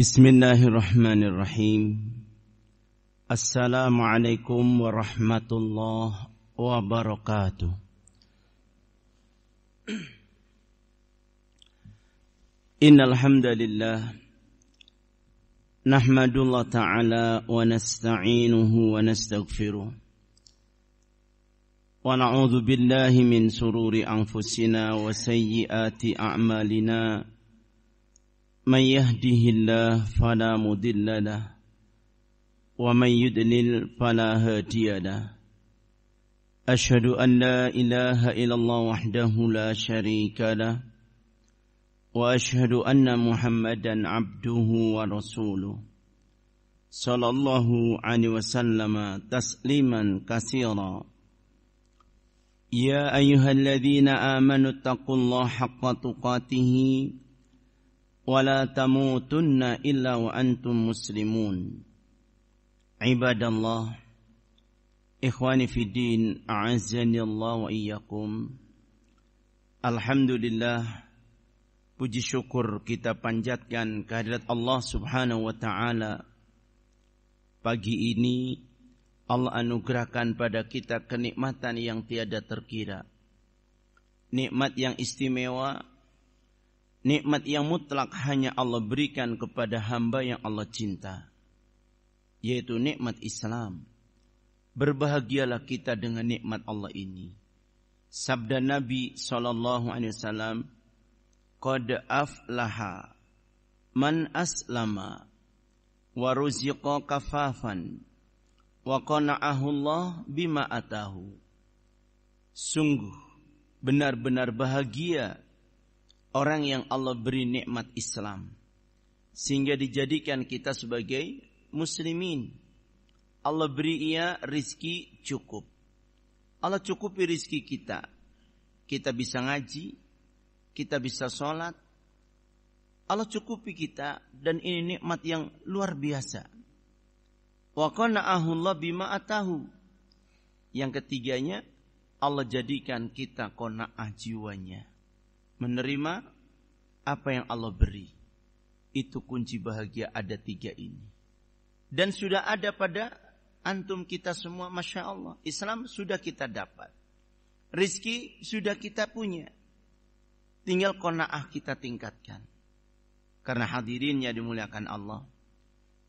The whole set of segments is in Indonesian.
Bismillahirrahmanirrahim. Assalamualaikum warahmatullahi wabarakatuh. Innal hamdalillah nahmadullah ta'ala wa nasta'inuhu wa nastaghfiruh. Wa na'udzu billahi min sururi anfusina wa sayyiati a'malina. Man yahdihillahu fala mudilla lahu wa man yudlil fala hadiya lahu. Asyhadu an la ilaha illallah wahdahu la syarika lahu wa asyhadu anna Muhammadan abduhu wa rasuluh. Sallallahu alaihi wasallam tasliman katsira. Ya ayyuhalladzina amanu taqullaha haqqa tuqatih wala tamutunna illa wa antum muslimun. Ibadallah, ikhwani fid din, a'azzani Allah wa iyyakum. Alhamdulillah, puji syukur kita panjatkan kehadirat Allah Subhanahu wa taala. Pagi ini Allah anugerahkan pada kita kenikmatan yang tiada terkira. Nikmat yang istimewa, nikmat yang mutlak hanya Allah berikan kepada hamba yang Allah cinta, yaitu nikmat Islam. Berbahagialah kita dengan nikmat Allah ini. Sabda Nabi SAW, qad aflaha man aslama wa ruziqa kafafan wa qana'ahu Allah bima atahu. Sungguh benar-benar bahagia orang yang Allah beri nikmat Islam, sehingga dijadikan kita sebagai muslimin. Allah beri ia rizki cukup. Allah cukupi rizki kita. Kita bisa ngaji, kita bisa sholat. Allah cukupi kita, dan ini nikmat yang luar biasa. Wa qana'ahu Allah bima atahu. Yang ketiganya, Allah jadikan kita qanaah jiwanya, menerima apa yang Allah beri. Itu kunci bahagia, ada tiga ini. Dan sudah ada pada antum kita semua, Masya Allah. Islam sudah kita dapat. Rizki sudah kita punya. Tinggal qanaah kita tingkatkan. Karena hadirinnya dimuliakan Allah.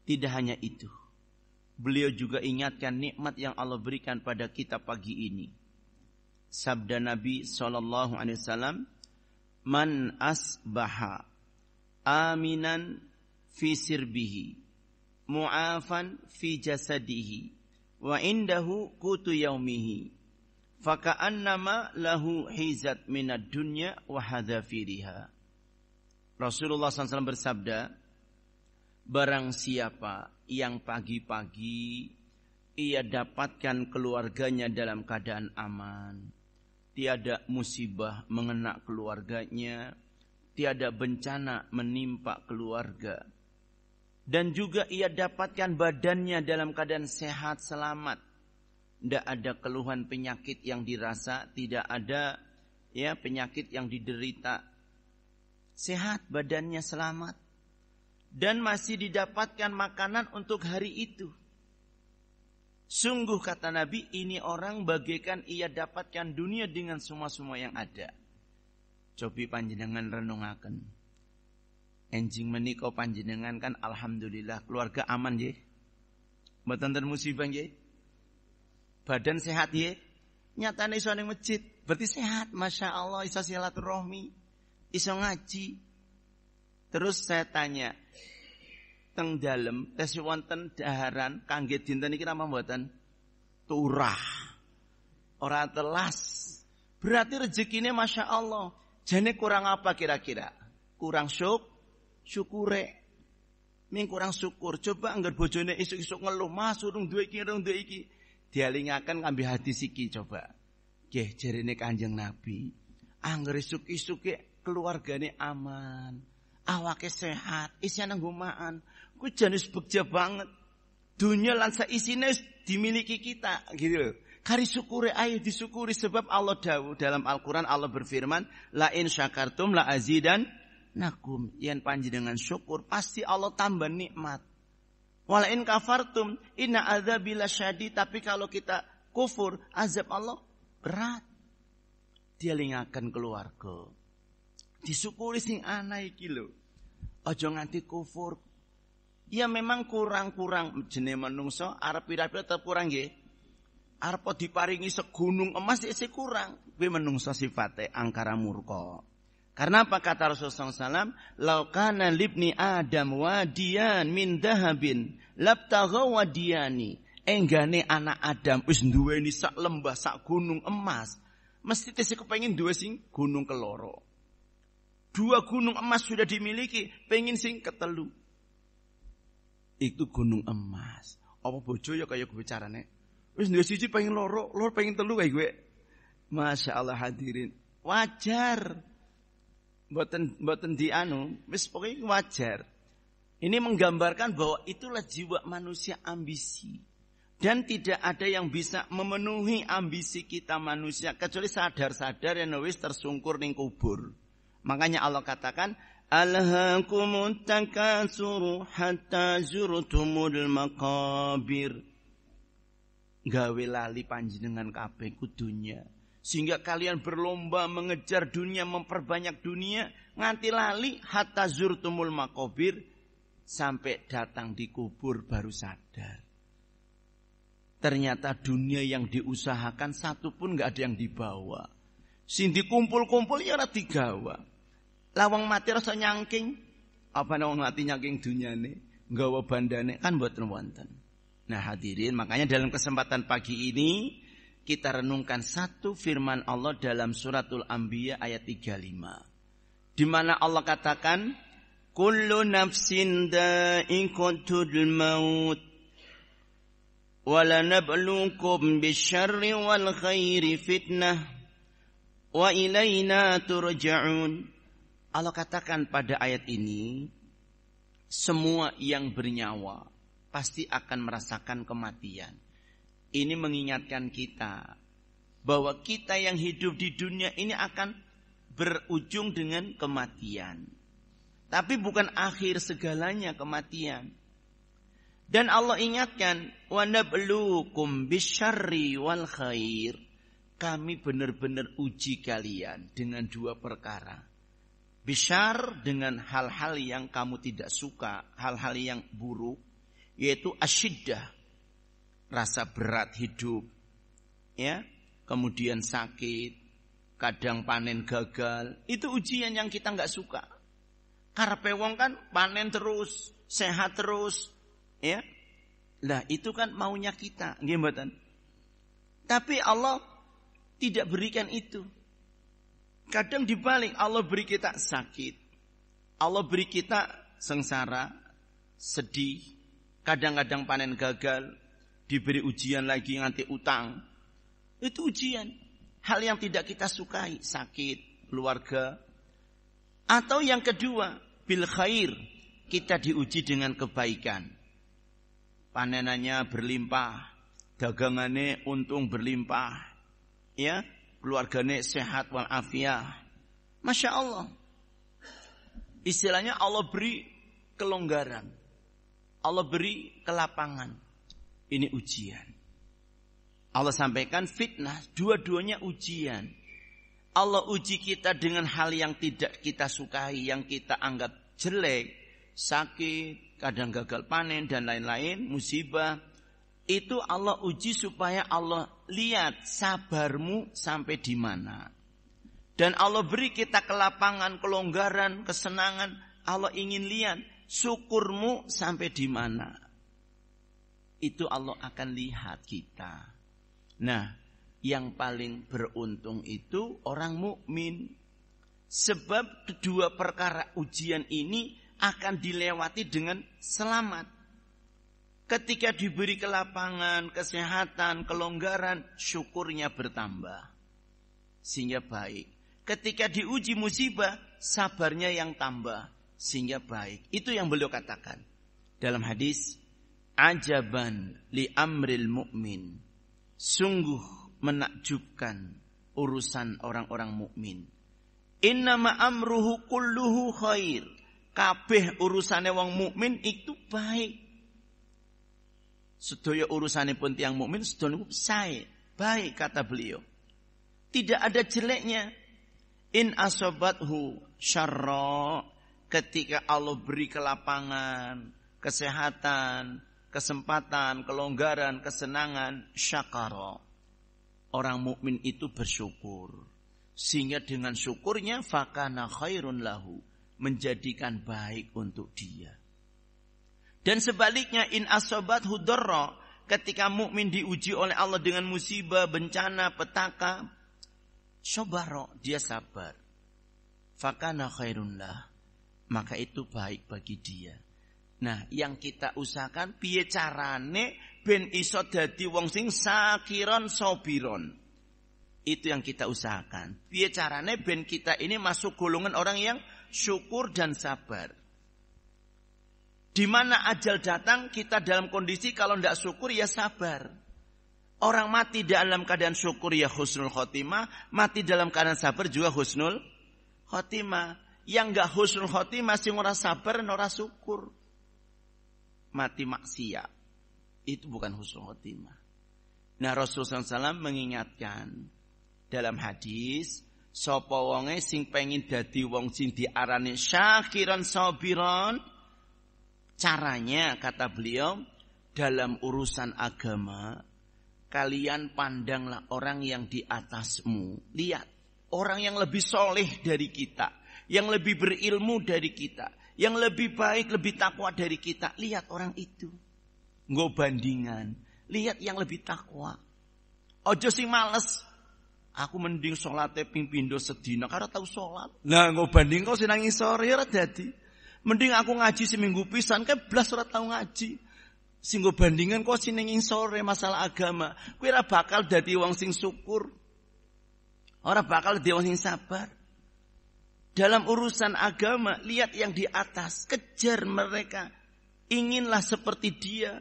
Tidak hanya itu. Beliau juga ingatkan nikmat yang Allah berikan pada kita pagi ini. Sabda Nabi SAW, man asbaha aminan fi sirbihi mu'afan fi jasadihi wa indahu qutu yaumihi faka'annama lahu hizat minad dunya wa hadafiriha. Rasulullah SAW bersabda, barang siapa yang pagi-pagi ia dapatkan keluarganya dalam keadaan aman, tiada musibah mengenai keluarganya, tiada bencana menimpa keluarga, dan juga ia dapatkan badannya dalam keadaan sehat selamat, tidak ada keluhan penyakit yang dirasa, tidak ada penyakit yang diderita, sehat badannya selamat, dan masih didapatkan makanan untuk hari itu. Sungguh kata Nabi, ini orang bagaikan ia dapatkan dunia dengan semua-semua yang ada. Cobi panjenengan renungaken. Enjing menika panjenengan kan alhamdulillah keluarga aman nggih. Mboten enten musibah nggih. Badan sehat nggih. Nyatane iso ning masjid, berarti sehat, Masya Allah, iso silaturahmi, iso ngaji. Terus saya tanya, teng dalem tes wonten daharan kangge dinten iki napa mboten? Turah. Ora telas. Berarti rezekine Masya Allah. Jane kurang apa kira-kira? Kurang syukure. Ming kurang syukur. Coba anggar bojone isuk-isuk ngeluh, "Mas, urung duwe iki." Dialingaken ngambil hadis iki coba. Nggih, jarene Kanjeng Nabi. Anggar isuk-isuk keluargane aman, awake sehat, isiane nggomaan. Kuwi jenis begja banget. Dunia lan saisine dimiliki kita, gitu loh. Kari syukuri, ayo disyukuri sebab Allah dawuh dalam Al-Quran. Allah berfirman, la in syakartum la nakum yen panjenengan syukur pasti Allah tambah nikmat. Wala in kafartum inna adzabi lasyadid, tapi kalau kita kufur azab Allah berat. Dia lingaken keluarga. Disyukuri sing ana iki lho. Aja nganti kufur. Ya memang kurang-kurang jenenge manungsa arep pira-pira tetep kurang nggih. Arep diparingi segunung emas isih kurang. Kuwi manungsa sifate angkara murka. Karena apa kata Rasulullah SAW? Lau kana libni Adam wadiyan min dahabin labtagha wadiyani. Enggane anak Adam wis duweni sak lembah sak gunung emas. Mesti tesih kepengin duwe sing gunung keloro. 2 gunung emas sudah dimiliki, pengin sing ketelu. Itu gunung emas. Apa bojo ya kaya gue carane? Wis duwe siji pengen loro pengen telu kayak gue. Masya Allah hadirin. Wajar. Mboten dianu, wis pokoknya wajar. Ini menggambarkan bahwa itulah jiwa manusia ambisi. Dan tidak ada yang bisa memenuhi ambisi kita manusia kecuali sadar-sadar yang wis tersungkur ning kubur. Makanya Allah katakan alhaakumut takasuru hatta zurtumul maqabir. Gawe lali panjenengan kabeh ku dunya. Sehingga kalian berlomba mengejar dunia, memperbanyak dunia, nganti lali hatta zurtumul maqabir, sampai datang di kubur baru sadar. Ternyata dunia yang diusahakan satu pun enggak ada yang dibawa. Sing dikumpul-kumpul ya ora digawa. Lawang mati rasa nyangking, apa wong mati nyangking dunyane, nggawa bandane kan mboten wonten. Nah hadirin, makanya dalam kesempatan pagi ini kita renungkan satu firman Allah dalam suratul Anbiya ayat 35. Di mana Allah katakan, kullu nafsin dha'iqatul maut wa lanabluukum bisyarri wal khairi fitnah wa ilaina turja'un. Allah katakan pada ayat ini, semua yang bernyawa pasti akan merasakan kematian. Ini mengingatkan kita bahwa kita yang hidup di dunia ini akan berujung dengan kematian. Tapi bukan akhir segalanya kematian. Dan Allah ingatkan, wa nabluukum bisyarri wal khair. Kami benar-benar uji kalian dengan 2 perkara. Bisyar dengan hal-hal yang kamu tidak suka, hal-hal yang buruk, yaitu asyiddah, rasa berat hidup, ya, kemudian sakit, kadang panen gagal, itu ujian yang kita nggak suka. Karepe wong kan panen terus, sehat terus, ya, lah itu kan maunya kita, nggih mboten? Tapi Allah tidak berikan itu. Kadang dibalik, Allah beri kita sakit, Allah beri kita sengsara, sedih, kadang-kadang panen gagal, diberi ujian lagi nganti utang. Itu ujian. Hal yang tidak kita sukai, sakit, keluarga. Atau yang kedua, bil khair, kita diuji dengan kebaikan. Panenannya berlimpah, dagangannya untung berlimpah, ya, keluarganya sehat walafiat. Masya Allah. Istilahnya Allah beri kelonggaran, Allah beri kelapangan. Ini ujian. Allah sampaikan fitnah, dua-duanya ujian. Allah uji kita dengan hal yang tidak kita sukai, yang kita anggap jelek, sakit, kadang gagal panen dan lain-lain, musibah. Itu Allah uji supaya Allah lihat sabarmu sampai di mana. Dan Allah beri kita kelapangan, kelonggaran, kesenangan. Allah ingin lihat syukurmu sampai di mana. Itu Allah akan lihat kita. Nah, yang paling beruntung itu orang mukmin. Sebab 2 perkara ujian ini akan dilewati dengan selamat. Ketika diberi kelapangan, kesehatan, kelonggaran, syukurnya bertambah. Sehingga baik. Ketika diuji musibah, sabarnya yang tambah. Sehingga baik. Itu yang beliau katakan. Dalam hadis, ajaban li amril mu'min. Sungguh menakjubkan urusan orang-orang mukmin. Innama amruhu kulluhu khair. Kabeh urusane wong mukmin itu baik. Sedaya urusanipun tiyang mukmin sedaya sae, baik kata beliau. Tidak ada jeleknya. In asobathu syarra, ketika Allah beri kelapangan, kesehatan, kesempatan, kelonggaran, kesenangan, syakara. Orang mukmin itu bersyukur. Sehingga dengan syukurnya fakana khairun lahu, menjadikan baik untuk dia. Dan sebaliknya in asobathu darra, ketika mukmin diuji oleh Allah dengan musibah, bencana, petaka, syabara, dia sabar. Fakana khairun lah, maka itu baik bagi dia. Nah, yang kita usahakan piye carane ben iso dadi wong sing sakiron sobiron. Itu yang kita usahakan. Piye carane ben kita ini masuk golongan orang yang syukur dan sabar. Di mana ajal datang kita dalam kondisi kalau tidak syukur ya sabar. Orang mati dalam keadaan syukur ya husnul khotimah, mati dalam keadaan sabar juga husnul khotimah. Yang enggak husnul khotimah sing ora sabar ora syukur. Mati maksiat. Itu bukan husnul khotimah. Nah, Rasulullah SAW mengingatkan dalam hadis, sapa wonge sing pengin dadi wong sing diarani syakiran sabiran, caranya kata beliau dalam urusan agama kalian pandanglah orang yang di atasmu. Lihat orang yang lebih soleh dari kita, yang lebih berilmu dari kita, yang lebih baik, lebih takwa dari kita. Lihat orang itu. Nggo bandingan. Lihat yang lebih takwa. Ojo sing males. Aku mending salate ping pindho sedina karo tau salat. Lah nggo banding kok sinang isor ya ora dadi. Mending aku ngaji seminggu pisan ke blas ora tau ngaji. Sing nggo bandingan kok sineng sore masalah agama. Kowe ora bakal dadi wong sing syukur. Ora bakal dadi wong sing sabar. Dalam urusan agama, lihat yang di atas, kejar mereka. Inginlah seperti dia.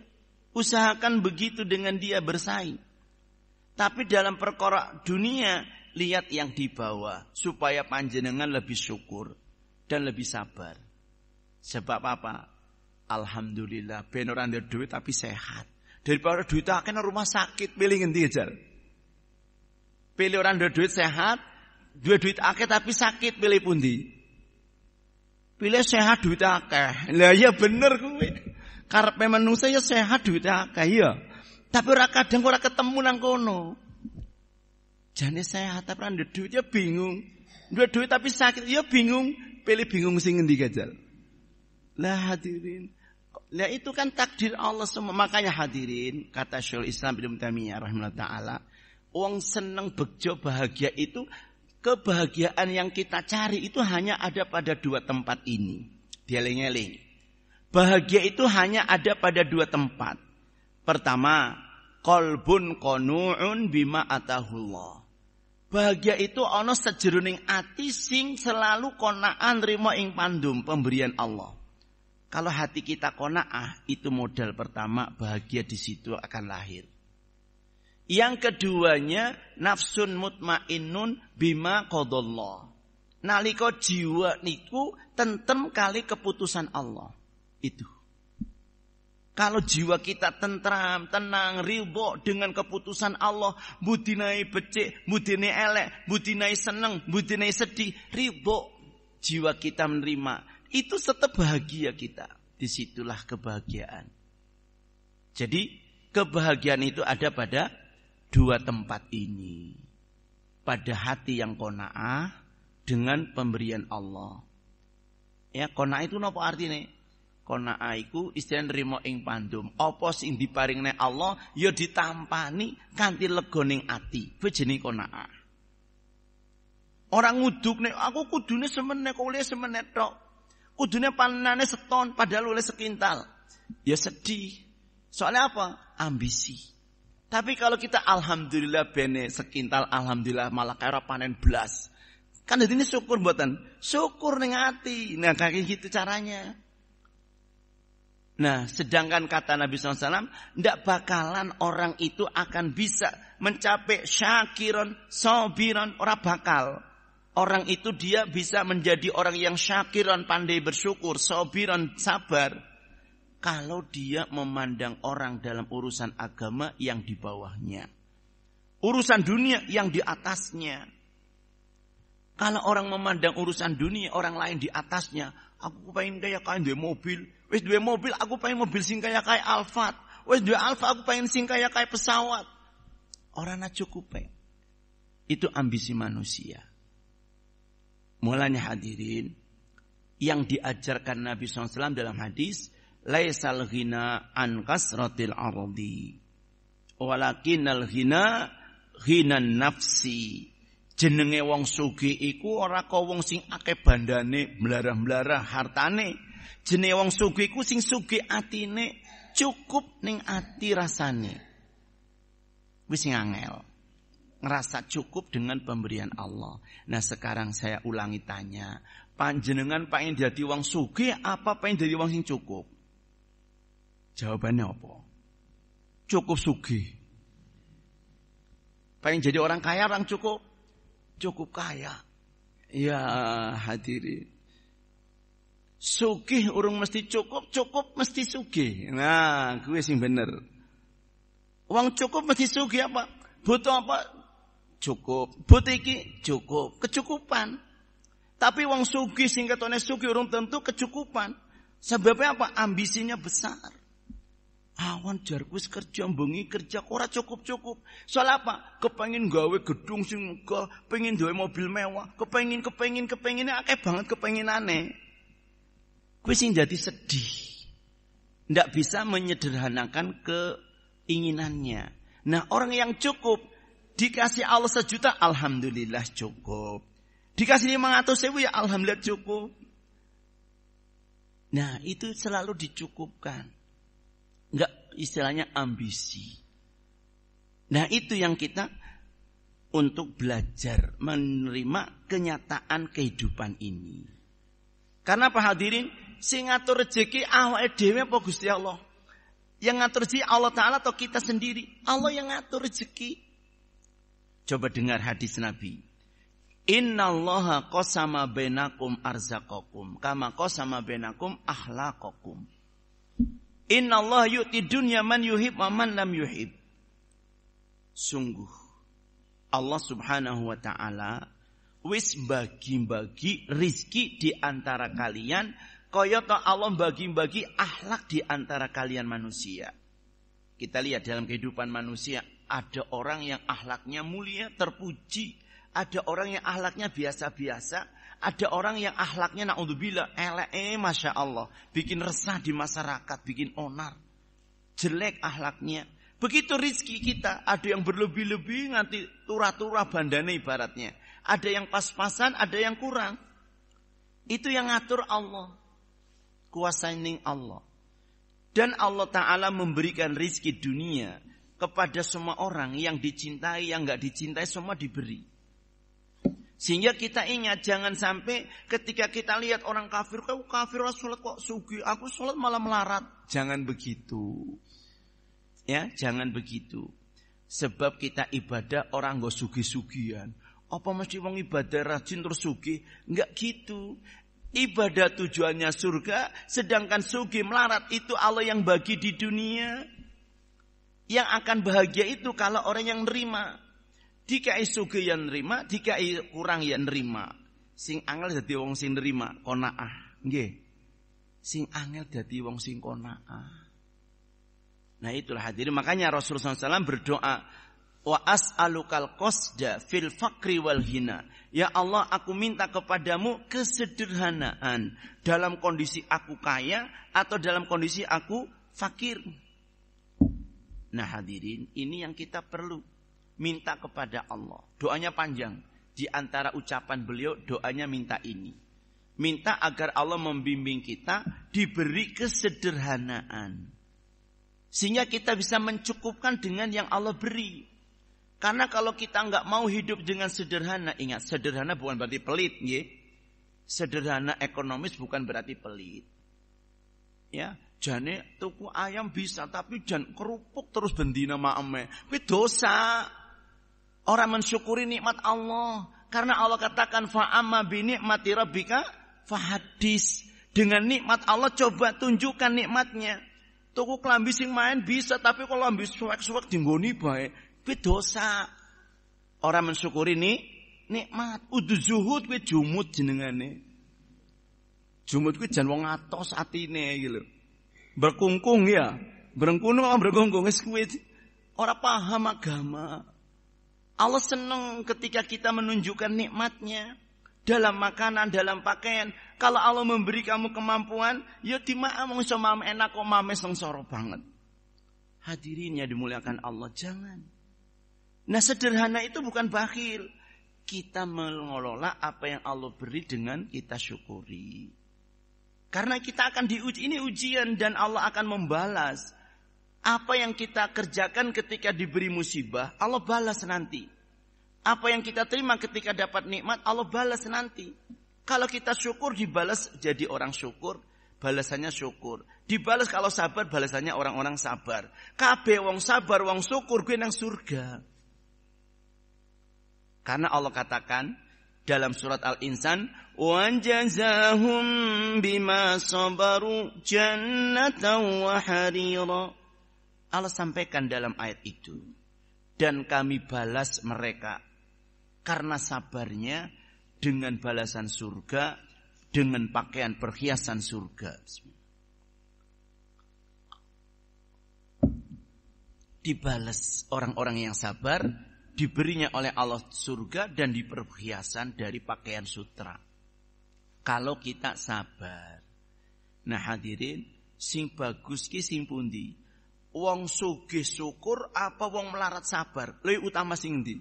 Usahakan begitu dengan dia bersaing. Tapi dalam perkara dunia, lihat yang di bawah. Supaya panjenengan lebih syukur dan lebih sabar. Sebab apa? Alhamdulillah, ben ora ndek duit tapi sehat. Daripada duit akeh nang rumah sakit, pilih ngendi jal? Pilih orang ndek duit sehat, dua duit akeh tapi sakit, pilih pundi? Pilih sehat duit akeh. Lah ya bener kuwi. Karepe manungsa ya sehat duit akeh ya. Tapi ora kadang ora ketemu nang kono. Jane sehat tapi ora ndek duit ya bingung. Dua duit tapi sakit ya bingung. Pilih bingung sing ngendi gajal? Lah hadirin. Lah itu kan takdir Allah semua. Makanya hadirin, kata Syekhul Islam Ibnu Taimiyah rahimahullah taala, wong seneng bejo bahagia itu, kebahagiaan yang kita cari itu hanya ada pada dua tempat ini. Dieling-eling. Bahagia itu hanya ada pada dua tempat. Pertama, qalbun qanu'un bima atahullah. Bahagia itu ana sajeroning ati sing selalu qanaah nrimo ing pandum pemberian Allah. Kalau hati kita qanaah, itu modal pertama, bahagia di situ akan lahir. Yang keduanya, nafsun mutmainnun bima qadallah. Nalika jiwa niku tentrem kali keputusan Allah. Itu. Kalau jiwa kita tentram, tenang, ridho dengan keputusan Allah, budinai becik, budinai elek, budinai seneng, budinai sedih, ridho, jiwa kita menerima, itu tetap bahagia kita. Disitulah kebahagiaan. Jadi kebahagiaan itu ada pada dua tempat ini. Pada hati yang qanaah dengan pemberian Allah. Ya, qanaah itu napa artine? Qanaah iku istilah nrimo ing pandum. Apa sing diparingne Allah ya ditampani kanthi lega ning ati. Kuwi jenenge qanaah. Orang nguduk nek aku kudune semene kok oleh semene tok. Kudune panenane seton padahal oleh sekintal. Ya sedih. Soalnya apa? Ambisi. Tapi kalau kita alhamdulillah bene sekintal, alhamdulillah malah kaya panen blas. Kan dadine syukur mboten? Syukur ning ati. Nah, kayak gitu caranya. Nah, sedangkan kata Nabi SAW, tidak bakalan orang itu akan bisa mencapai syakiron, sobiron, ora bakal. orang itu dia bisa menjadi orang yang syakiran, pandai bersyukur, sabiran, sabar, kalau dia memandang orang dalam urusan agama yang di bawahnya, urusan dunia yang di atasnya. Kalau orang memandang urusan dunia orang lain di atasnya, aku pengen kayak duwe mobil, wis duwe mobil aku pengen mobil sing kayak Alphard, wis duwe Alphard aku pengen sing kayak pesawat. Orang na cukup. Itu ambisi manusia. Mulanya hadirin, yang diajarkan Nabi SAW dalam hadis, laisal ghina an kasratil ardi, walakinal ghina ghinan nafsi. Jenenge wong sugih iku ora kok wong sing akeh bandane, mlarah-mlarah hartane. Jenenge wong sugih iku sing sugih atine, cukup ning ati rasane. Wis ngangel. Ngerasa cukup dengan pemberian Allah. Nah, sekarang saya ulangi tanya, panjenengan pengen dadi wong sugih apa pengen dadi wong sing cukup? Jawabannya apa? Cukup sugih. Pengen jadi orang kaya, orang cukup? Cukup kaya. Ya hadirin. Sugih urung mesti cukup, cukup mesti sugih. Nah, gue sing bener. Wong cukup mesti sugih apa? Butuh apa? Cukup. Butuh iki cukup, kecukupan. Tapi wong sugih sing ketone sugih urung tentu kecukupan. Sebabnya apa? Ambisinya besar. Awan jar wis kerja bengi kerja ora cukup-cukup. Soal apa? Kepengin gawe gedung sing megah, pengin duwe mobil mewah, kepengin akeh banget kepenginane. Kuwi sing jadi sedih. Ndak bisa menyederhanakan keinginannya. Nah, orang yang cukup dikasih Allah 1 juta, alhamdulillah cukup. Dikasih 500.000 ya alhamdulillah cukup. Nah, itu selalu dicukupkan. Enggak, istilahnya ambisi. Nah, itu yang kita untuk belajar menerima kenyataan kehidupan ini. Karena apa hadirin? Sing ngatur rezeki awake dhewe apa Gusti Allah? Yang ngatur rezeki Allah Ta'ala atau kita sendiri? Allah yang ngatur rezeki. Coba dengar hadis Nabi. Innallaha qasama bainakum arzaqakum kama qasama bainakum akhlaqakum. Innallaha yu'ti dunya man yuhib wa man lam yuhib. Sungguh Allah Subhanahu wa taala wis bagi-bagi rizki di antara kalian kaya ta Allah bagi-bagi akhlak di antara kalian manusia. Kita lihat dalam kehidupan manusia, ada orang yang akhlaknya mulia, terpuji, ada orang yang akhlaknya biasa-biasa. Ada orang yang akhlaknya na'udzubillah elek, masya Allah, bikin resah di masyarakat, bikin onar, jelek akhlaknya. Begitu rizki kita, ada yang berlebih-lebih nganti turah-turah bandane ibaratnya. Ada yang pas-pasan, ada yang kurang. Itu yang ngatur Allah, kuasaning Allah. Dan Allah Ta'ala memberikan rizki dunia kepada semua orang, yang dicintai, yang gak dicintai, semua diberi. Sehingga kita ingat, jangan sampai ketika kita lihat orang kafir, kau kafir sholat kok sugih, aku sholat malah melarat. Jangan begitu. Ya, jangan begitu. Sebab kita ibadah orang gak sugih-sugihan. Apa mesti wong ibadah rajin terus sugih? Enggak gitu. Ibadah tujuannya surga, sedangkan sugih melarat itu Allah yang bagi di dunia. Yang akan bahagia itu kalau orang yang nerima. Dikai sugih yang nerima, dikai kurang yang nerima. Sing angel dadi wong sing nerima, qanaah. Nggih. Sing angel dadi wong sing qanaah. Nah, itulah hadirin, makanya Rasulullah SAW berdoa, wa as'alukal qasda fil faqri wal hina. Ya Allah, aku minta kepadamu kesederhanaan dalam kondisi aku kaya atau dalam kondisi aku fakir. Nah hadirin, ini yang kita perlu minta kepada Allah. Doanya panjang. Di antara ucapan beliau, doanya minta ini. Minta agar Allah membimbing kita diberi kesederhanaan. Sehingga kita bisa mencukupkan dengan yang Allah beri. Karena kalau kita enggak mau hidup dengan sederhana, ingat, sederhana bukan berarti pelit, ya. Sederhana ekonomis bukan berarti pelit. Ya, jane tuku ayam bisa, tapi jan kerupuk terus bendina maeme. Kuwi dosa. Orang mensyukuri nikmat Allah. Karena Allah katakan fa'amma bi ni'mati rabbika fahadis. Dengan nikmat Allah coba tunjukkan nikmatnya. Tuku klambi sing main bisa, tapi kalau lambi suwek-suwek dinggoni bae, kuwi dosa. Orang mensyukuri nikmat. Udu zuhud kuwi jumud jenengane. Jumud kuwi jan wong atos atine iki lho. Berkungkung ya. Berengkunung apa berkungkung wis kuwi ora paham agama. Allah senang ketika kita menunjukkan nikmatnya. Dalam makanan, dalam pakaian. Kalau Allah memberi kamu kemampuan, ya dimaaf wong iso mame enak kok mame sengsara banget. Hadirin yang dimuliakan Allah, jangan. Nah, sederhana itu bukan bakhil. Kita mengelola apa yang Allah beri dengan kita syukuri. Karena kita akan diuji, ini ujian dan Allah akan membalas. Apa yang kita kerjakan ketika diberi musibah, Allah balas nanti. Apa yang kita terima ketika dapat nikmat, Allah balas nanti. Kalau kita syukur, dibalas jadi orang syukur, balasannya syukur. Dibalas kalau sabar, balasannya orang-orang sabar. Kabeh wong sabar, wong syukur, gue nang surga. Karena Allah katakan dalam surat Al-Insan, wa jazahum bima sabaru jannatan wa harira. Allah sampaikan dalam ayat itu, dan kami balas mereka karena sabarnya dengan balasan surga, dengan pakaian perhiasan surga. Dibalas orang-orang yang sabar, diberinya oleh Allah surga dan diperhiasan dari pakaian sutra. Kalau kita sabar. Nah hadirin, sing bagus ki sing pundi? Wong sugih syukur apa wong melarat sabar? Lebih utama sing ndi?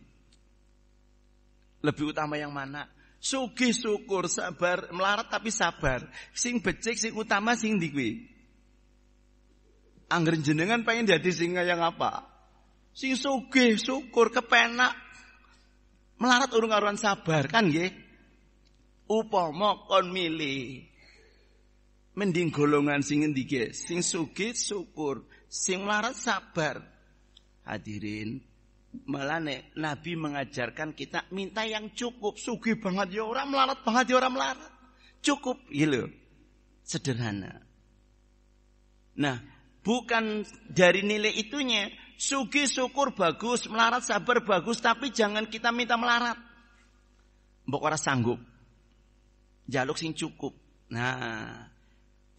Lebih utama yang mana? Sugih syukur, sabar, melarat tapi sabar. Sing becik, sing utama sing ndi kuwi? Angger jenengan pengen dadi sing yang apa? Sing sugih syukur kepenak. Melarat urung karuan sabar kan nggih? Upama kon milih mending golongan sing endi ge? Sing sugih syukur, sing melarat sabar. Hadirin, malane Nabi mengajarkan kita minta yang cukup. Sugih banget ya ora, melarat banget ya ora melarat. Cukup gitu. Sederhana. Nah, bukan dari nilai itunya. Sugih syukur bagus, melarat sabar bagus, tapi jangan kita minta melarat. Mbok ora sanggup. Jaluk sing cukup. Nah,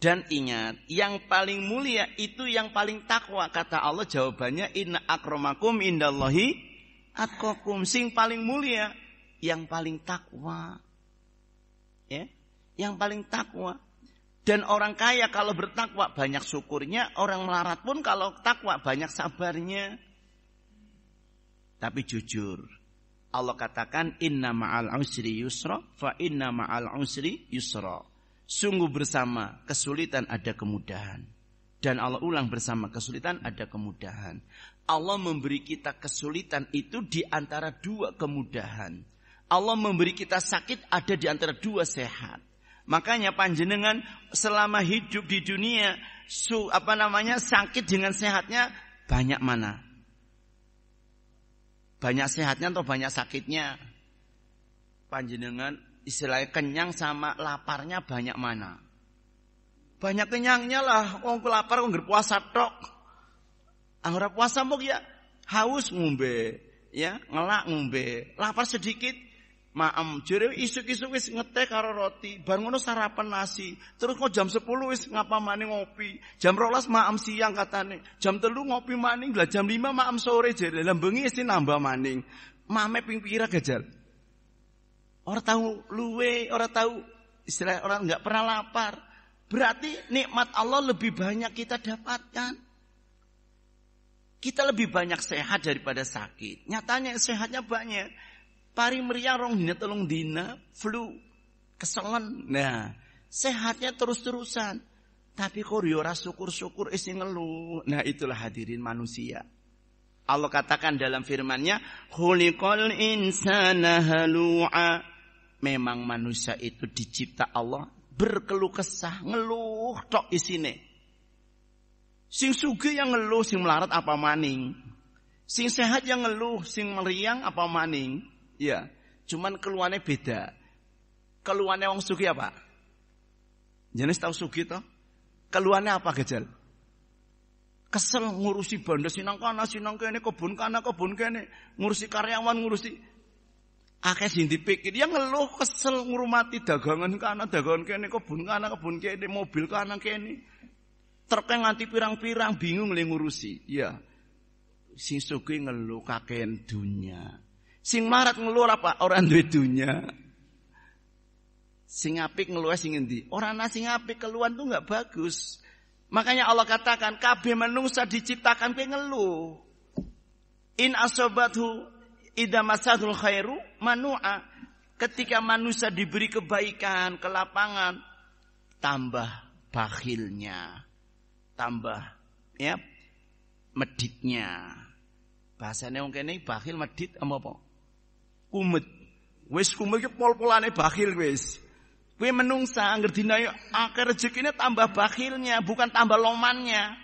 dan ingat, yang paling mulia itu yang paling takwa. Kata Allah jawabannya, inna akramakum indallahi atqakum. Sing paling mulia, yang paling takwa. Ya, yang paling takwa. Dan orang kaya kalau bertakwa banyak syukurnya. Orang melarat pun kalau takwa banyak sabarnya. Tapi jujur, Allah katakan, inna ma'al usri yusra, fa inna ma'al usri yusra. Sungguh bersama kesulitan ada kemudahan. Dan Allah ulang, bersama kesulitan ada kemudahan. Allah memberi kita kesulitan itu di antara dua kemudahan. Allah memberi kita sakit ada di antara dua sehat. Makanya panjenengan selama hidup di dunia, sakit dengan sehatnya banyak mana? Banyak sehatnya atau banyak sakitnya? Panjenengan istilahnya kenyang sama laparnya banyak mana? Banyak kenyangnya lah. Wong lapar kok puasa tok. Anggere puasa mbok ya haus ngombe, ya, ngelak ngombe. Lapar sedikit maem, jere isuk-isuk wis ngeteh karo roti, bar ngono sarapan nasi. Terus kok jam 10 wis ngapa maning ngopi. Jam 12 maem siang katane. Jam 3 ngopi maning, lah jam 5 maem sore jere. Lah bengi isih nambah maning. Mame ping pira gajal? Ora tahu luwe, ora tahu istilah orang enggak pernah lapar. Berarti nikmat Allah lebih banyak kita dapatkan. Kita lebih banyak sehat daripada sakit. Nyatanya sehatnya banyak. Pari meriang rong dina telung dina, flu, keselen. Nah, sehatnya terus-terusan. Tapi kok ora syukur-syukur isi ngeluh. Nah, itulah hadirin manusia. Allah katakan dalam firman-Nya, khuliqal insana halu'a. Memang manusia itu dicipta Allah berkeluh kesah, ngeluh tok isine. Sing sugih yang ngeluh, sing melarat apa maning. Sing sehat yang ngeluh, sing meriang apa maning. Ya, Cuman keluarnya beda. Keluarnya wong sugih apa? Jenis tahu sugih toh? Keluarnya apa gejal? Kesel ngurusi banda sinang kana sinang kene kebun kana kebun kene, ngurusi karyawan ngurusi akeh sing dipikir yang ngeluh kesel ngurmati dagangan kana dagangan kene kebun kana kebun kene mobil kana kene. Truk nganti pirang-pirang bingung le ngurusi. Ya. Sing sugih ngeluh kakean dunya. Sing marat ngeluh apa? Ora duwe dunya. Sing apik ngeluh sing endi? Ora ana sing apik keluhan tuh enggak bagus. Makanya Allah katakan kabeh manungsa diciptakan pe ngeluh. In asobathu idza masadul khairu manu'a. Ketika manusia diberi kebaikan, kelapangan, tambah bakhilnya. Tambah ya meditnya. Bahasane wong kene bakhil medit apa? Kumet. Wis kumet ki pol-polane bakhil wis. Kowe menungsa angger dina akeh rezekine tambah bakhilnya, bukan tambah lomannya.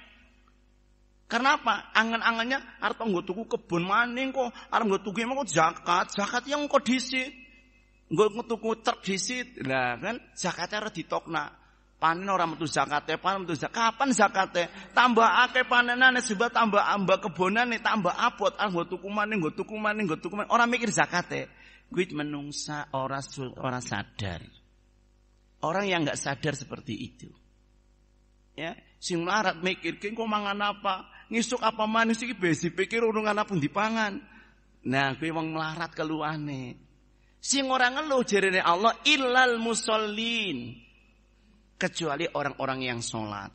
Karena apa? Angen-angennya arep nggo tuku kebun maning kok, arep nggo tuku kok zakat. Zakat yang kok disit. Nggo tuku truk disit. Lah kan zakate ora ditokna. Panen ora metu zakate, panen metu zakat. Kapan zakate? Tambah akeh panenane sebab tambah ambak kebonane, tambah abot. Ah nggo tuku maning, nggo tuku maning, nggo tuku maning. Ora mikir zakate. Kuwi menungsa ora sadar. Orang yang enggak sadar seperti itu. Ya, sing melarat mikir ki kok mangan apa? Ngisuk apa manis iki besi pikir urungan apa dipangan. Nah, kuwi wong melarat keluane. Sing ora ngeluh jarene Allah illal musallin. Kecuali orang-orang yang sholat.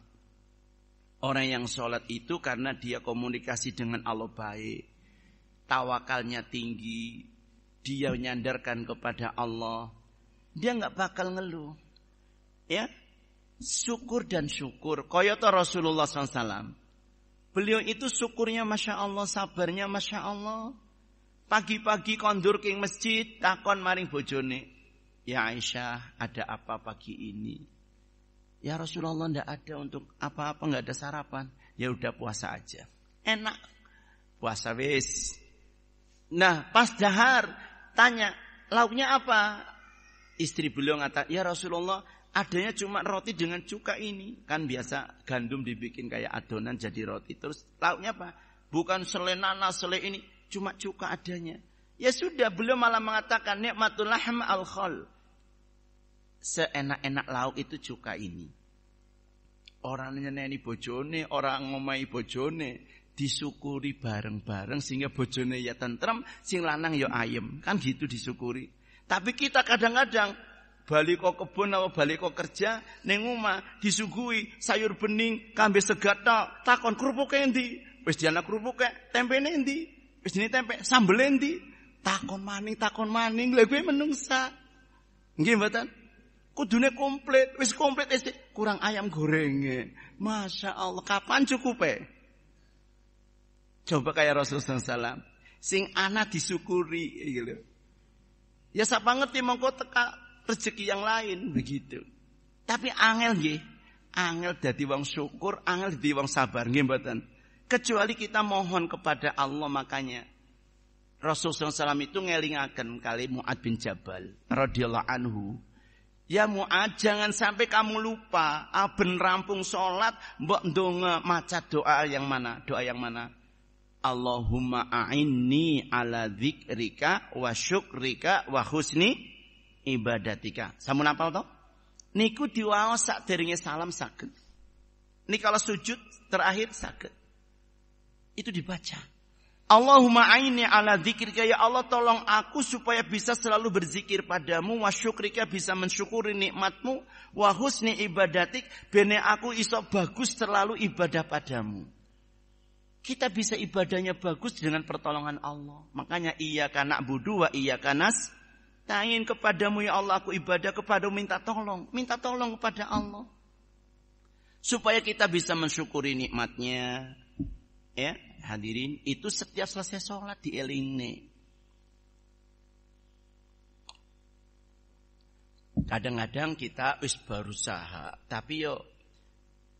Orang yang sholat itu karena dia komunikasi dengan Allah baik. Tawakalnya tinggi. Dia menyandarkan kepada Allah. Dia enggak bakal ngeluh. Ya, syukur dan syukur. Kayata Rasulullah SAW. Beliau itu syukurnya Masya Allah, sabarnya Masya Allah. Pagi-pagi kondur ke masjid, takon maring bojone. Ya Aisyah, ada apa pagi ini? Ya Rasulullah, tidak ada untuk apa-apa, nggak ada sarapan. Ya udah puasa aja. Enak. Puasa wis. Nah, pas dahar, tanya, lauknya apa? Istri beliau ngata, ya Rasulullah, adanya cuma roti dengan cuka ini. Kan biasa gandum dibikin kayak adonan jadi roti. Terus lauknya apa? Bukan selai nanas, selai ini. Cuma cuka adanya. Ya sudah, beliau malah mengatakan nikmatul lahm al-khal. Seenak-enak lauk itu cuka ini. Orang nyeneni bojone, orang ngomai bojone. Disyukuri bareng-bareng sehingga bojone ya tentrem, sing lanang ya ayem. Kan gitu disyukuri. Tapi kita kadang-kadang balik kok kebun atau balik kok kerja ning omah disuguhi sayur bening, kambe segat tok, takon krupuke endi? Wis diana krupuke, tempene endi? Wis dene tempe, sambel endi? Takon maning, lha kowe menungsa. Nggih mboten? Kudune komplit, wis komplit wis kurang ayam gorenge. Masya Allah, kapan cukupe? Coba kayak Rasulullah SAW, sing ana disyukuri gitu. Ya sapa ngerti mongko teka rezeki yang lain begitu. Tapi angel nggih, angel dadi wong syukur, angel dadi wong sabar nggih mboten. Kecuali kita mohon kepada Allah, makanya Rasulullah SAW itu ngelingaken kali Mu'ad bin Jabal radhiyallahu anhu. Ya Mu'ad, jangan sampai kamu lupa, aben rampung salat mbok ndonga maca doa yang mana? Doa yang mana? Allahumma a'inni ala dzikrika wa syukrika wa husni ibadatika. Sampun apal to? Niku diwaos sakderenge salam saged. Ini kalau sujud terakhir saged. Itu dibaca. Allahumma a'inni ala dzikrika, ya Allah tolong aku supaya bisa selalu berzikir padamu, wa syukrika bisa mensyukuri nikmatmu, wa husni ibadatik bene aku iso bagus selalu ibadah padamu. Kita bisa ibadahnya bagus dengan pertolongan Allah. Makanya iyyaka na'budu wa iyyaka nasta'in, kepadamu ya Allah aku ibadah, kepadamu minta tolong. Minta tolong kepada Allah. Supaya kita bisa mensyukuri nikmatnya. Ya, hadirin, itu setiap selesai sholat dielingne. Kadang-kadang kita wis berusaha, tapi yo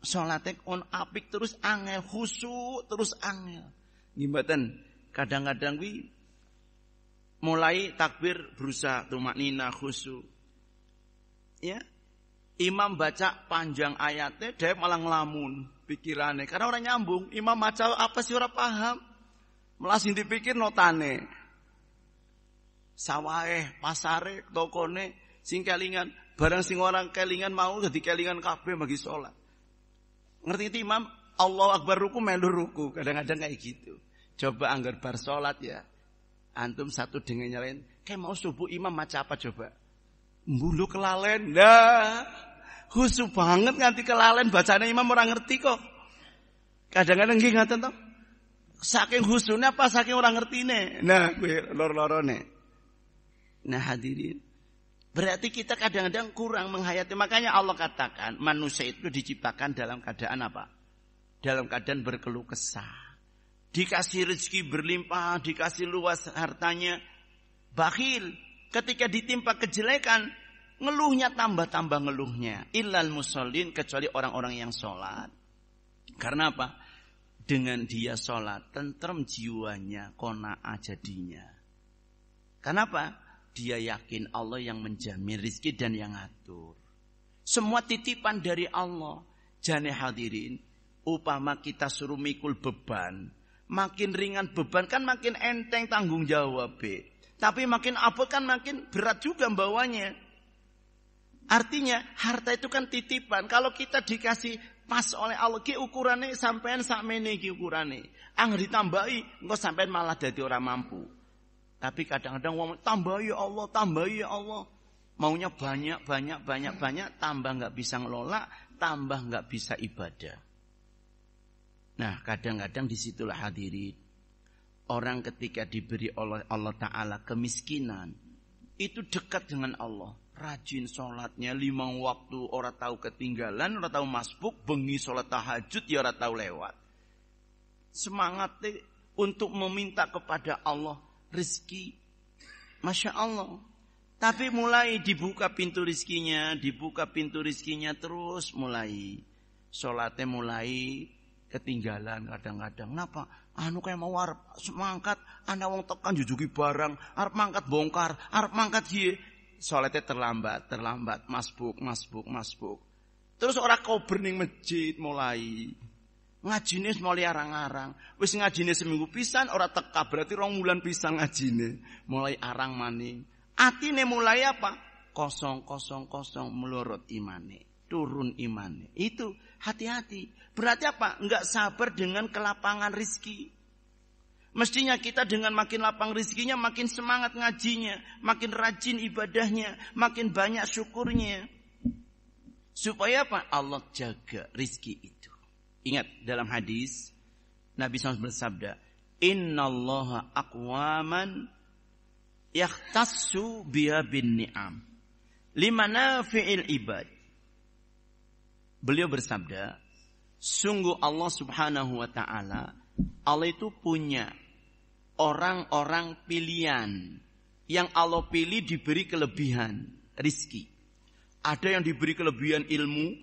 sholatnya on apik terus angel, khusyuk terus angel. Gimana? Kadang-kadang wi mulai takbir berusaha tumaknina khusyuk. Ya. Imam baca panjang ayatnya, dia malah ngelamun pikirannya. Karena orang nyambung, imam maca apa sih orang paham. Malah sing dipikir notane. Sawahe, pasare, tokone, sing kelingan. Barang sing orang kelingan mau jadi kelingan kabeh bagi sholat. Ngerti itu imam, Allahu Akbar ruku melu ruku. Kadang-kadang kayak gitu. Coba anggar bar sholat ya. Antum satu dengan yang lain. Kayak mau subuh imam maca apa coba? Mbulu kelalen. Nah, khusyuk banget nganti kelalen bacanya imam orang ngerti kok. Kadang-kadang nggih ngaten to. Saking khusyuknya apa saking orang ngertine. Nah, kuwi lor-lorone. Nah, hadirin. Berarti kita kadang-kadang kurang menghayati. Makanya Allah katakan manusia itu diciptakan dalam keadaan apa? Dalam keadaan berkeluh kesah. Dikasih rezeki berlimpah, dikasih luas hartanya, bakhil. Ketika ditimpa kejelekan, ngeluhnya tambah-tambah ngeluhnya. Illal musallin, kecuali orang-orang yang sholat. Karena apa? Dengan dia sholat, tentrem jiwanya, qanaah jadinya. Kenapa? Dia yakin Allah yang menjamin rizki dan yang ngatur. Semua titipan dari Allah. Jane hadirin, upama kita suruh mikul beban, makin ringan beban kan makin enteng tanggung jawab. Tapi makin abot kan makin berat juga bawanya. Artinya harta itu kan titipan. Kalau kita dikasih pas oleh Allah, ki ukurannya sampean sakmene ki ukurane. Ang ditambahi, engko sampean malah dadi orang mampu. Tapi kadang-kadang wong tambahi ya Allah, tambahi ya Allah. Maunya banyak, tambah enggak bisa ngelola, tambah enggak bisa ibadah. Nah, kadang-kadang disitulah hadirin. Orang ketika diberi oleh Allah Ta'ala kemiskinan, itu dekat dengan Allah. Rajin sholatnya 5 waktu, orang tahu ketinggalan, orang tahu masbuk, bengi sholat tahajud, ya orang tahu lewat. Semangatnya untuk meminta kepada Allah rezeki. Masya Allah. Tapi mulai dibuka pintu rizkinya, terus mulai. Sholatnya mulai ketinggalan kadang-kadang. Kenapa? Anu kayak mau arep mangkat, ana wong tekan jujuki barang, arep mangkat bongkar, arep mangkat piye? Salatnya terlambat, masbuk. Terus ora kober ning masjid mulai. Ngajine mulai arang-arang. Wis ngajine seminggu pisan ora teka, berarti 2 bulan pisan ngajine. Mulai arang maning. Atine mulai apa? Kosong melorot imane, turun imane. Itu hati-hati. Berarti apa? Enggak sabar dengan kelapangan rizki. Mestinya kita dengan makin lapang rizkinya, makin semangat ngajinya, makin rajin ibadahnya, makin banyak syukurnya. Supaya apa? Allah jaga rizki itu. Ingat dalam hadis, Nabi SAW bersabda, Innallaha aqwaman yakhtassu biha bin ni'am limanafi'il ibad. Beliau bersabda, sungguh Allah Subhanahu wa ta'ala, Allah itu punya orang-orang pilihan. Yang Allah pilih diberi kelebihan rizki. Ada yang diberi kelebihan ilmu,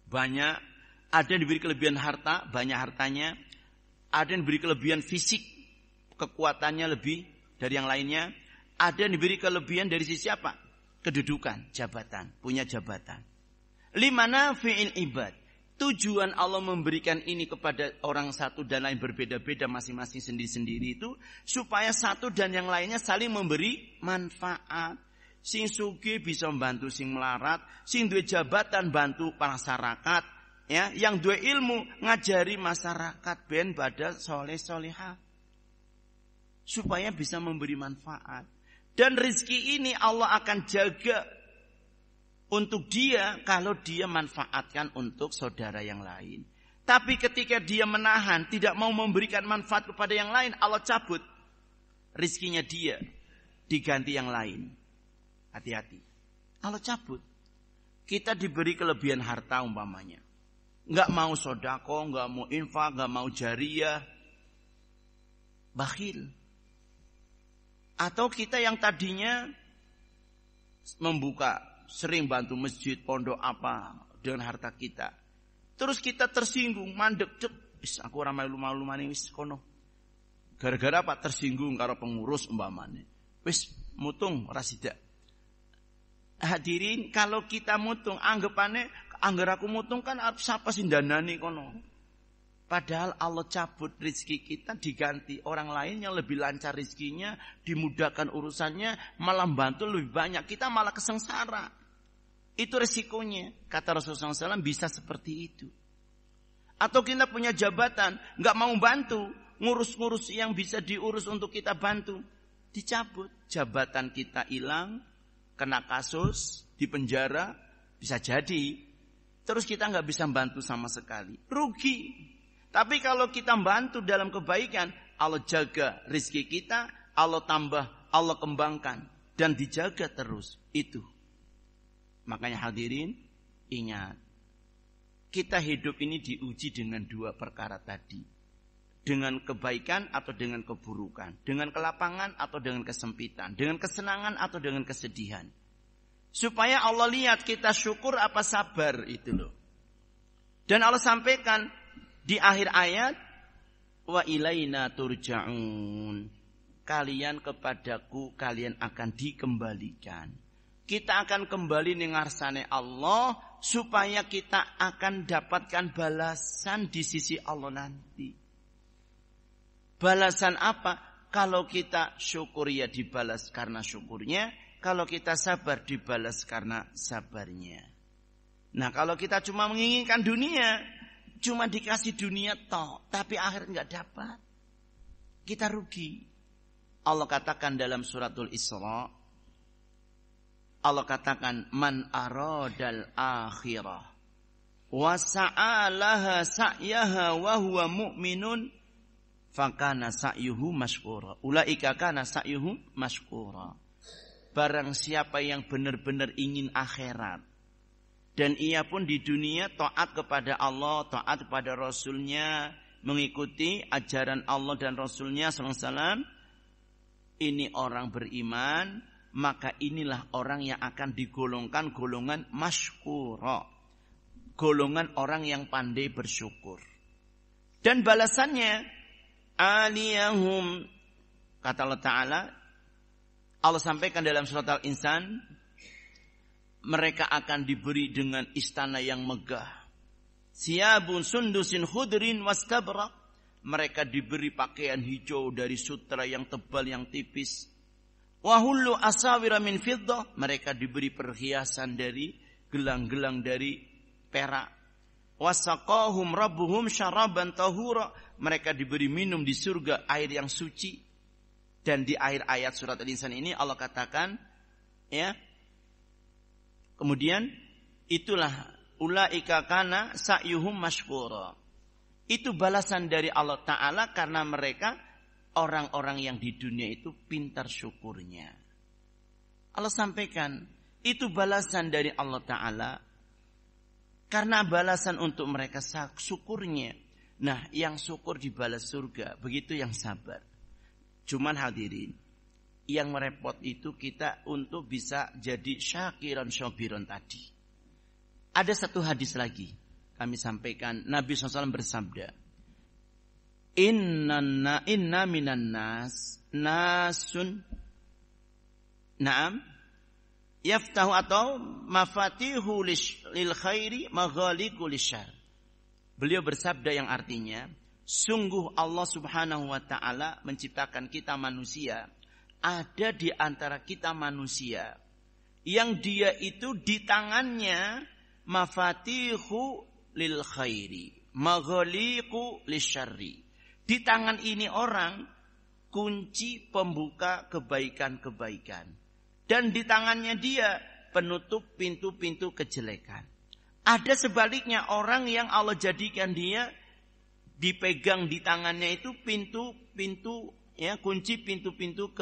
banyak. Ada yang diberi kelebihan harta, banyak hartanya. Ada yang diberi kelebihan fisik, kekuatannya lebih dari yang lainnya. Ada yang diberi kelebihan dari sisi apa? Kedudukan, jabatan, punya jabatan. Limana fi'il ibad. Tujuan Allah memberikan ini kepada orang satu dan lain berbeda-beda masing-masing sendiri-sendiri itu supaya satu dan yang lainnya saling memberi manfaat. Sing sugih bisa membantu sing melarat, sing duwe jabatan bantu masyarakat, ya, yang duwe ilmu ngajari masyarakat ben pada soleh-solehah. Supaya bisa memberi manfaat. Dan rezeki ini Allah akan jaga untuk dia kalau dia manfaatkan untuk saudara yang lain. Tapi ketika dia menahan, tidak mau memberikan manfaat kepada yang lain, Allah cabut rizkinya dia, diganti yang lain. Hati-hati. Allah cabut. Kita diberi kelebihan harta umpamanya. Enggak mau sodako, enggak mau infak, enggak mau jariyah. Bakhil. Atau kita yang tadinya membuka, sering bantu masjid, pondok apa dengan harta kita. Terus kita tersinggung, mandek, aku ora malu-malu maning wis kono. Gara-gara apa? Tersinggung karo pengurus umpamane. Wis mutung ora sida. Hadirin, kalau kita mutung anggapane anggar aku mutung kan sapa sing danani kono. Padahal Allah cabut rezeki kita diganti orang lain yang lebih lancar rezekinya, dimudahkan urusannya, malah bantu lebih banyak. Kita malah kesengsara. Itu resikonya. Kata Rasulullah SAW bisa seperti itu. Atau kita punya jabatan, nggak mau bantu, ngurus-ngurus yang bisa diurus untuk kita bantu, dicabut. Jabatan kita hilang, kena kasus, dipenjara, bisa jadi. Terus kita nggak bisa bantu sama sekali. Rugi. Tapi kalau kita bantu dalam kebaikan, Allah jaga rezeki kita, Allah tambah, Allah kembangkan. Dan dijaga terus. Itu. Makanya hadirin, ingat. Kita hidup ini diuji dengan dua perkara tadi. Dengan kebaikan atau dengan keburukan. Dengan kelapangan atau dengan kesempitan. Dengan kesenangan atau dengan kesedihan. Supaya Allah lihat kita syukur apa sabar itu loh. Dan Allah sampaikan di akhir ayat, wa ilaina turja'un. Kalian kepadaku, kalian akan dikembalikan. Kita akan kembali ning ngarsane Allah supaya kita akan dapatkan balasan di sisi Allah nanti. Balasan apa? Kalau kita syukur ya dibalas karena syukurnya, kalau kita sabar dibalas karena sabarnya. Nah, kalau kita cuma menginginkan dunia, cuma dikasih dunia toh, tapi akhir enggak dapat, kita rugi. Allah katakan dalam suratul Isra, Allah katakan man aradal akhirah wa sa'alaha sa'yaha wa huwa mu'minun fakana sa'yuhu mashkura. Ulaika kana sa'yuhu mashkura. Barang siapa yang benar-benar ingin akhirat dan ia pun di dunia taat kepada Allah, taat kepada Rasulnya, mengikuti ajaran Allah dan Rasulnya SAW, ini orang beriman, maka inilah orang yang akan digolongkan golongan mashkura, golongan orang yang pandai bersyukur. Dan balasannya aliyahum, kata Allah Ta'ala, Allah sampaikan dalam surat Al-Insan, mereka akan diberi dengan istana yang megah. Siyabun sundusin khudrin wastabrak. Mereka diberi pakaian hijau dari sutra yang tebal yang tipis. Wahullu asawira min fiddah. Mereka diberi perhiasan dari gelang-gelang dari perak. Wasaqahum rabbuhum syaraban tahura. Mereka diberi minum di surga air yang suci. Dan di akhir ayat surat Al-Insan ini Allah katakan, ya, kemudian itulah ulaika kana sa'yuhum mashkura. Itu balasan dari Allah Ta'ala karena mereka orang-orang yang di dunia itu pintar syukurnya. Allah sampaikan itu balasan dari Allah Ta'ala karena balasan untuk mereka syukurnya. Nah, yang syukur dibalas surga, begitu yang sabar. Cuman hadirin, yang merepot itu kita untuk bisa jadi syakiran syabiran tadi. Ada satu hadis lagi kami sampaikan, Nabi SAW bersabda, Inna minan nas nasun na'am yaftahu atau mafatihu lil khairi maghaliqu lisyarr. Beliau bersabda yang artinya, sungguh Allah Subhanahu wa ta'ala menciptakan kita manusia. Ada di antara kita manusia yang dia itu di tangannya mafatihu lil khairi maghaliqu lisyarri. Di tangan ini orang kunci pembuka kebaikan-kebaikan. Dan di tangannya dia penutup pintu-pintu kejelekan. Ada sebaliknya orang yang Allah jadikan dia dipegang di tangannya itu pintu-pintu, ya, kunci pintu-pintu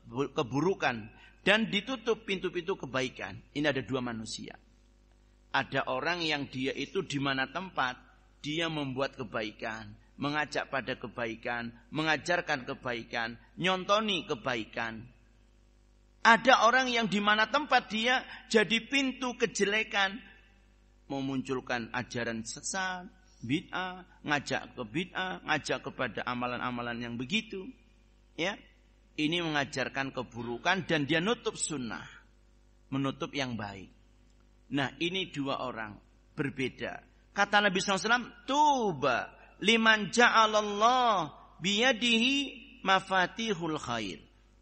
keburukan dan ditutup pintu-pintu kebaikan. Ini ada dua manusia. Ada orang yang dia itu di mana tempat dia membuat kebaikan, mengajak pada kebaikan, mengajarkan kebaikan, nyontoni kebaikan. Ada orang yang di mana tempat dia jadi pintu kejelekan, memunculkan ajaran sesat, bid'ah, ngajak ke bid'ah, ngajak kepada amalan-amalan yang begitu. Ya, ini mengajarkan keburukan dan dia nutup sunnah, menutup yang baik. Nah, ini dua orang berbeda. Kata Nabi SAW, tuba liman ja'alallah biyadihi mafatihul khair.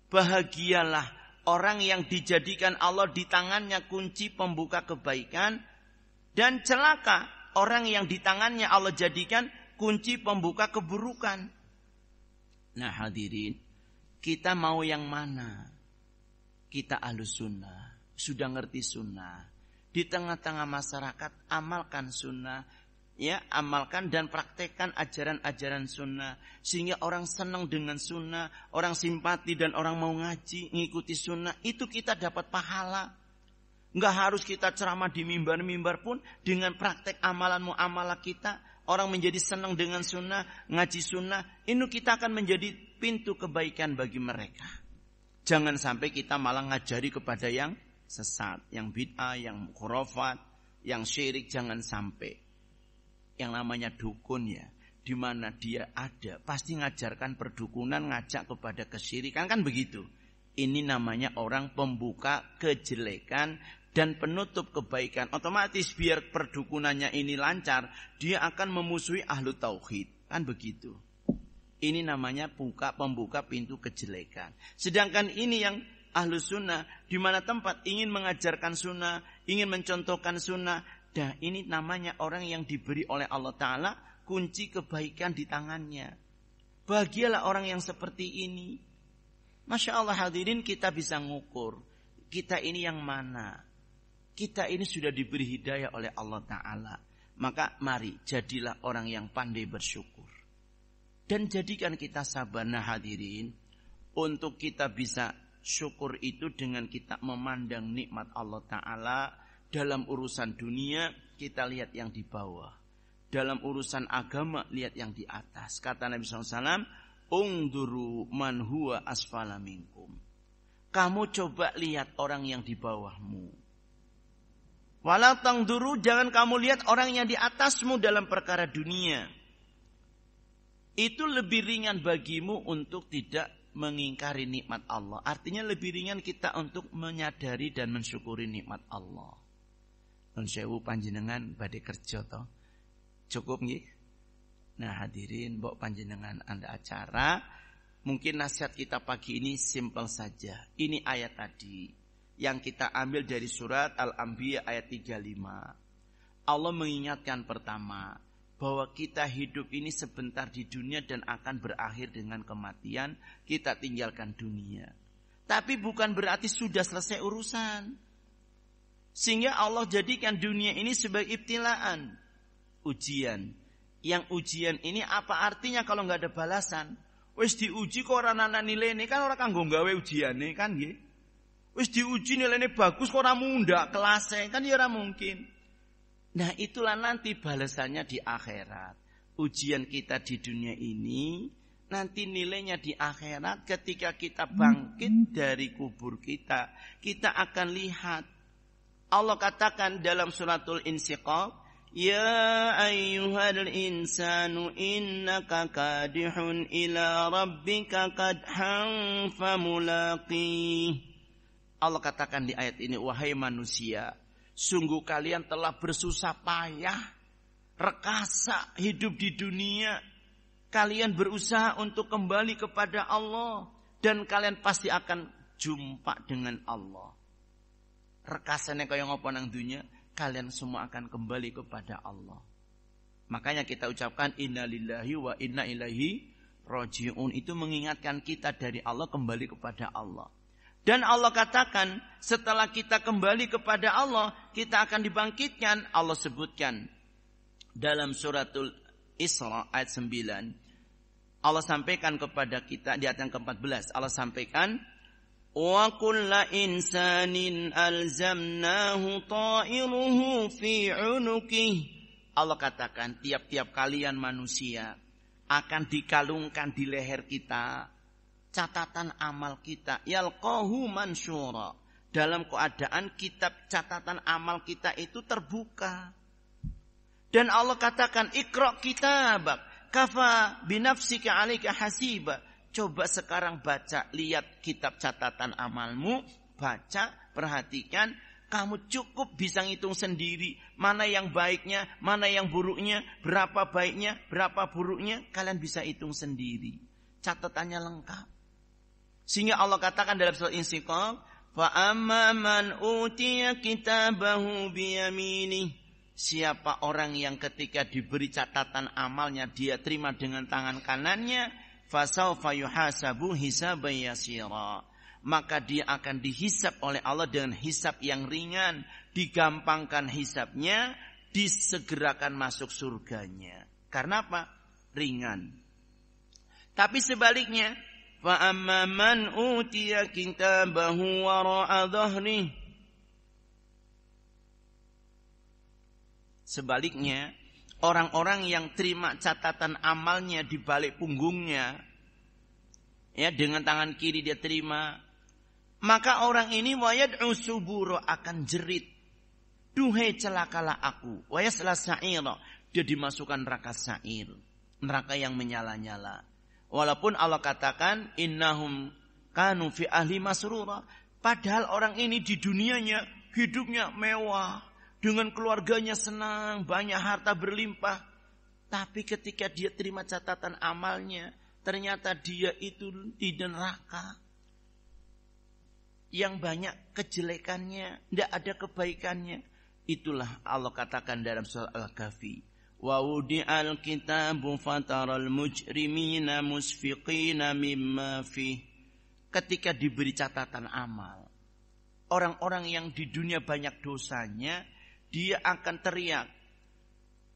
Bahagialah orang yang dijadikan Allah di tangannya kunci pembuka kebaikan, dan celaka orang yang di tangannya Allah jadikan kunci pembuka keburukan. Nah hadirin, kita mau yang mana? Kita ahlus sunnah, sudah ngerti sunnah. Di tengah-tengah masyarakat amalkan sunnah, ya, amalkan dan praktekkan ajaran-ajaran sunnah, sehingga orang senang dengan sunnah, orang simpati dan orang mau ngaji, ngikuti sunnah, itu kita dapat pahala. Enggak harus kita ceramah di mimbar-mimbar pun, dengan praktek amalan muamalah kita, orang menjadi senang dengan sunnah, ngaji sunnah, ini kita akan menjadi pintu kebaikan bagi mereka. Jangan sampai kita malah ngajari kepada yang sesat, yang bid'ah, yang khurafat, yang syirik, jangan sampai. Yang namanya dukun ya, di mana dia ada, pasti ngajarkan perdukunan, ngajak kepada kesyirikan, kan begitu. Ini namanya orang pembuka kejelekan dan penutup kebaikan. Otomatis biar perdukunannya ini lancar, dia akan memusuhi ahlu tauhid, kan begitu. Ini namanya pembuka pintu kejelekan. Sedangkan ini yang ahlu sunnah, di mana tempat ingin mengajarkan sunnah, ingin mencontohkan sunnah, dah ini namanya orang yang diberi oleh Allah Ta'ala kunci kebaikan di tangannya. Bahagialah orang yang seperti ini. Masya Allah hadirin, kita bisa ngukur kita ini yang mana. Kita ini sudah diberi hidayah oleh Allah Ta'ala. Maka mari jadilah orang yang pandai bersyukur, dan jadikan kita sabar. Nah hadirin, untuk kita bisa syukur itu dengan kita memandang nikmat Allah Ta'ala. Dalam urusan dunia kita lihat yang di bawah, dalam urusan agama lihat yang di atas. Kata Nabi SAW, ungduru man huwa asfala minkum. Kamu coba lihat orang yang di bawahmu. Wala tangduru, jangan kamu lihat orang yang di atasmu dalam perkara dunia. Itu lebih ringan bagimu untuk tidak mengingkari nikmat Allah. Artinya lebih ringan kita untuk menyadari dan mensyukuri nikmat Allah. Nun sewu panjenengan badhe kerja to. Cukup nggih? Nah hadirin, mbok panjenengan Anda acara, mungkin nasihat kita pagi ini simpel saja. Ini ayat tadi yang kita ambil dari surat Al-Anbiya ayat 35. Allah mengingatkan pertama bahwa kita hidup ini sebentar di dunia dan akan berakhir dengan kematian. Kita tinggalkan dunia, tapi bukan berarti sudah selesai urusan. Sehingga Allah jadikan dunia ini sebagai ibtilaan, ujian. Yang ujian ini apa artinya kalau nggak ada balasan? Wis diuji kok ora ana nilainya, kan ora kanggo gawe ujiane kan nggih. Wis diuji nilainya bagus kok ora mundak kelasnya, kan ya ora mungkin. Nah itulah nanti balasannya di akhirat. Ujian kita di dunia ini, nanti nilainya di akhirat ketika kita bangkit dari kubur kita. Kita akan lihat. Allah katakan dalam suratul Insyiqaq, ya ayyuhal insanu innaka kadihun ila rabbika kadhan famulaqih. Allah katakan di ayat ini, wahai manusia, sungguh kalian telah bersusah payah, rekasa hidup di dunia. Kalian berusaha untuk kembali kepada Allah, dan kalian pasti akan jumpa dengan Allah. Rekasane kaya ngopo nang dunia, kalian semua akan kembali kepada Allah. Makanya kita ucapkan innalillahi wa inna ilaihi raji'un. Itu mengingatkan kita dari Allah kembali kepada Allah. Dan Allah katakan setelah kita kembali kepada Allah, kita akan dibangkitkan. Allah sebutkan dalam suratul Isra ayat 9. Allah sampaikan kepada kita di ayat yang ke-14. Allah sampaikan, wa kulla insanin alzamnahu ta'iruhu fi 'unuqih. Allah katakan tiap-tiap kalian manusia akan dikalungkan di leher kita catatan amal kita, yalqahu mansyura, dalam keadaan kitab catatan amal kita itu terbuka. Dan Allah katakan iqra kitabak kafa binafsika 'alaika hasiba. Coba sekarang baca, lihat kitab catatan amalmu, baca, perhatikan, kamu cukup bisa ngitung sendiri mana yang baiknya, mana yang buruknya, berapa baiknya, berapa buruknya, kalian bisa hitung sendiri. Catatannya lengkap. Sehingga Allah katakan dalam surat Insyiqaq, fa amma man utiya kitabahu biyaminih. Siapa orang yang ketika diberi catatan amalnya dia terima dengan tangan kanannya, fasawfa yuhasabu hisaban yasira. Maka dia akan dihisab oleh Allah dengan hisab yang ringan, digampangkan hisabnya, disegerakan masuk surganya. Karena apa? Ringan. Tapi sebaliknya, fa amma man utiya kitabahu wara'a dhahrihi. Sebaliknya, orang-orang yang terima catatan amalnya di balik punggungnya, ya, dengan tangan kiri dia terima, maka orang ini wayad'u suburo akan jerit, duhai celakalah aku, wayasla sa'ira, dia dimasukkan neraka sa'ir, neraka yang menyala-nyala. Walaupun Allah katakan innahum kanu fi ahli masrura, padahal orang ini di dunianya hidupnya mewah, dengan keluarganya senang, banyak harta berlimpah, tapi ketika dia terima catatan amalnya, ternyata dia itu di neraka yang banyak kejelekannya, tidak ada kebaikannya. Itulah Allah katakan dalam surah Al-Kahfi, wa wudi'al kitabu fataral mujrimina musfiqina mimma fih. Ketika diberi catatan amal, orang-orang yang di dunia banyak dosanya, dia akan teriak.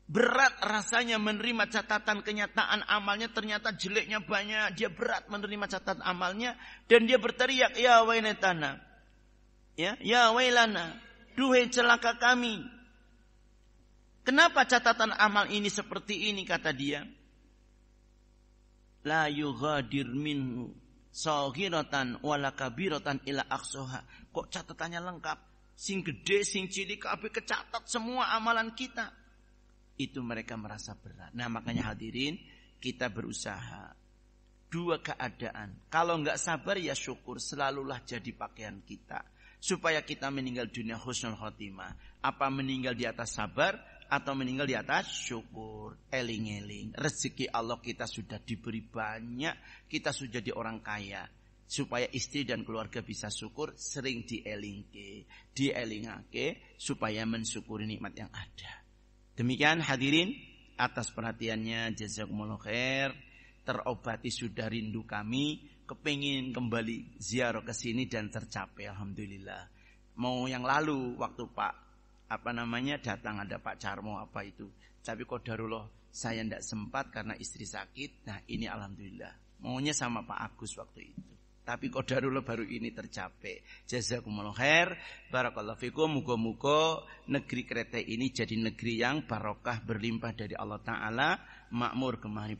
Berat rasanya menerima catatan kenyataan amalnya, ternyata jeleknya banyak. Dia berat menerima catatan amalnya, dan dia berteriak, ya wailatana, ya wailana, duhai celaka kami. Kenapa catatan amal ini seperti ini, kata dia? La yughadir minhu saghiratan wala kabiratan ila aqsaha. Kok catatannya lengkap? Sing gede, sing cilik, kabeh kecatat semua amalan kita. Itu mereka merasa berat. Nah, makanya hadirin, kita berusaha. Dua keadaan. Kalau enggak sabar ya syukur, selalulah jadi pakaian kita. Supaya kita meninggal dunia husnul khotimah. Apa meninggal di atas sabar atau meninggal di atas syukur. Eling-eling. Rezeki Allah kita sudah diberi banyak. Kita sudah jadi orang kaya. Supaya istri dan keluarga bisa syukur, sering dielingake supaya mensyukuri nikmat yang ada. Demikian hadirin, atas perhatiannya jazakumullah khair. Terobati sudah rindu kami, kepingin kembali ziarah ke sini dan tercapai alhamdulillah. Mau yang lalu waktu Pak datang ada Pak Carmo itu. Tapi qadarullah saya tidak sempat karena istri sakit. Nah, ini alhamdulillah. Maunya sama Pak Agus waktu itu. Tapi qadarullah baru ini tercapai. Jazakumullah khair. Barakallahu fikum. Muga-muga negeri Krete ini jadi negeri yang barokah berlimpah dari Allah Ta'ala. Makmur gemah